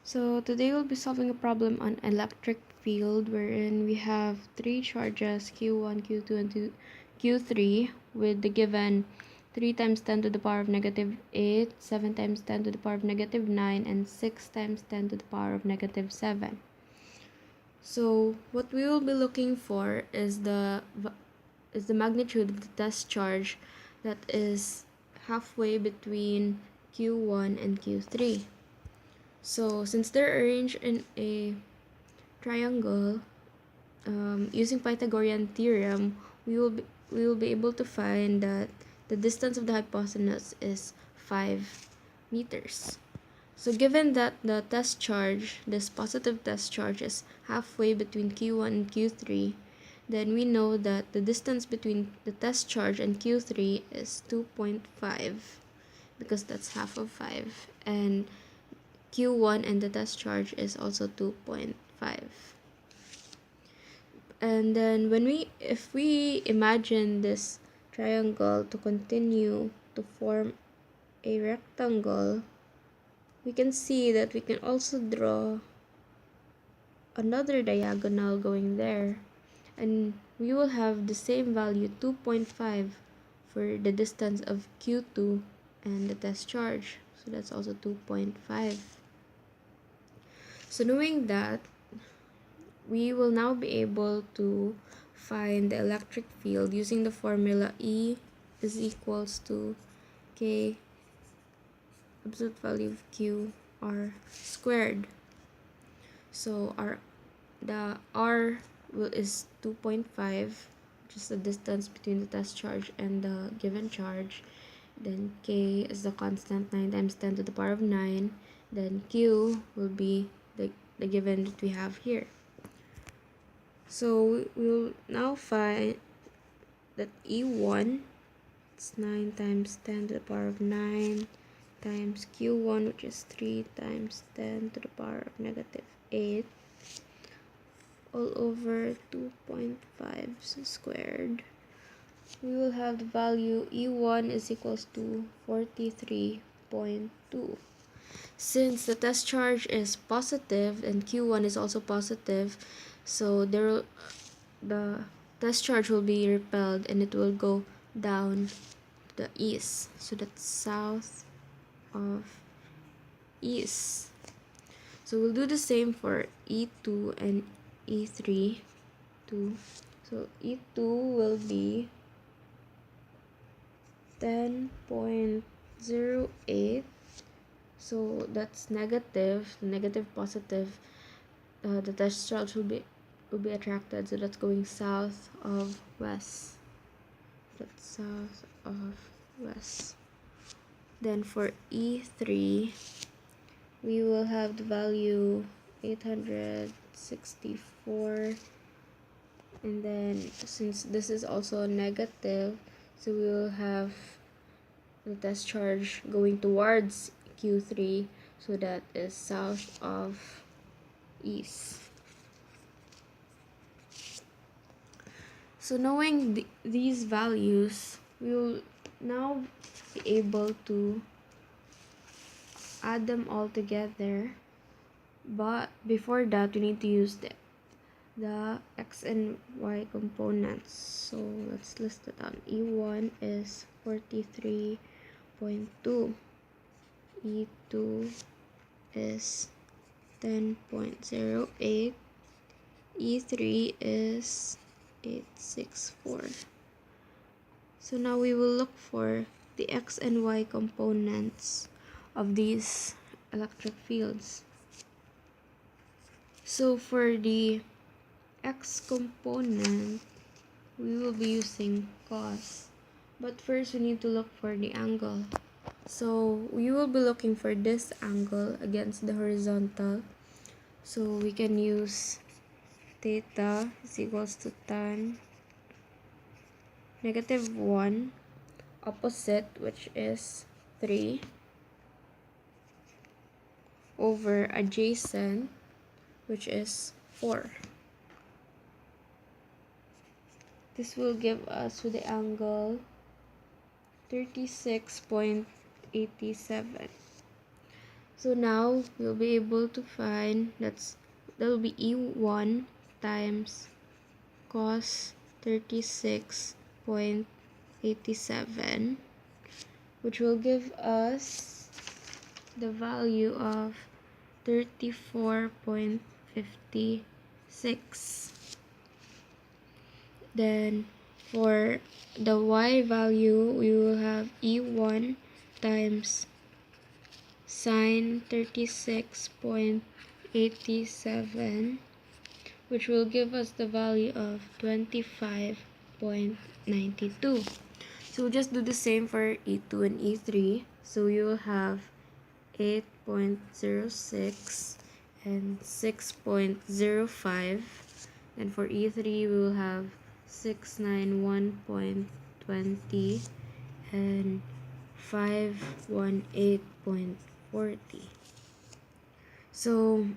So today we'll be solving a problem on electric field wherein we have three charges Q1, Q2, and Q3 with the given 3 times 10 to the power of negative 8, 7 times 10 to the power of negative 9, and 6 times 10 to the power of negative 7. So what we will be looking for is the magnitude of the test charge that is halfway between Q1 and Q3. So since they're arranged in a triangle, using Pythagorean theorem, we will be able to find that the distance of the hypotenuse is 5 meters. So given that the test charge, this positive test charge, is halfway between Q1 and Q3, then we know that the distance between the test charge and Q3 is 2.5 because that's half of 5, and Q1 and the test charge is also 2.5. And then if we imagine this triangle to continue to form a rectangle, we can see that we can also draw another diagonal going there, and we will have the same value 2.5 for the distance of Q2 and the test charge, so that's also 2.5. So knowing that, we will now be able to find the electric field using the formula E is equals to K absolute value of Q R squared. So the R is 2.5, which is the distance between the test charge and the given charge. Then K is the constant, 9 times 10 to the power of 9. Then Q will be the given that we have here. So we'll now find that E1 is 9 times 10 to the power of 9 times Q1, which is 3 times 10 to the power of negative 8, all over 2.5 squared. We will have the value E1 is equals to 43.2. Since the test charge is positive and Q1 is also positive, so the test charge will be repelled and it will go down to the east. So that's south of east. So we'll do the same for E2 and E3 too. So E2 will be 10.08. So that's negative, positive. The test charge will be attracted, so that's going south of west. That's south of west. Then for E3, we will have the value 864, and then since this is also negative, so we will have the test charge going towards Q3, so that is south of east. So knowing these values, we will now be able to add them all together, but before that we need to use the x and y components. So let's list it down. E1 is 43.2, E2 is 10.08, E3 is 864. So now we will look for the x and y components of these electric fields. So for the x component, we will be using cos, but first we need to look for the angle. So we will be looking for this angle against the horizontal, so we can use theta is equals to tan -1, opposite, which is 3, over adjacent, which is 4. This will give us with the angle 36.87. So now we'll be able to find that will be E1 times cos 36.87, which will give us the value of 34.56. Then for the y value, we will have E1 times sine 36.87, which will give us the value of 25.92. So we'll just do the same for E2 and E3. So you will have 8.06 and 6.05. And for E3, we will have 691.20 and 518.40. So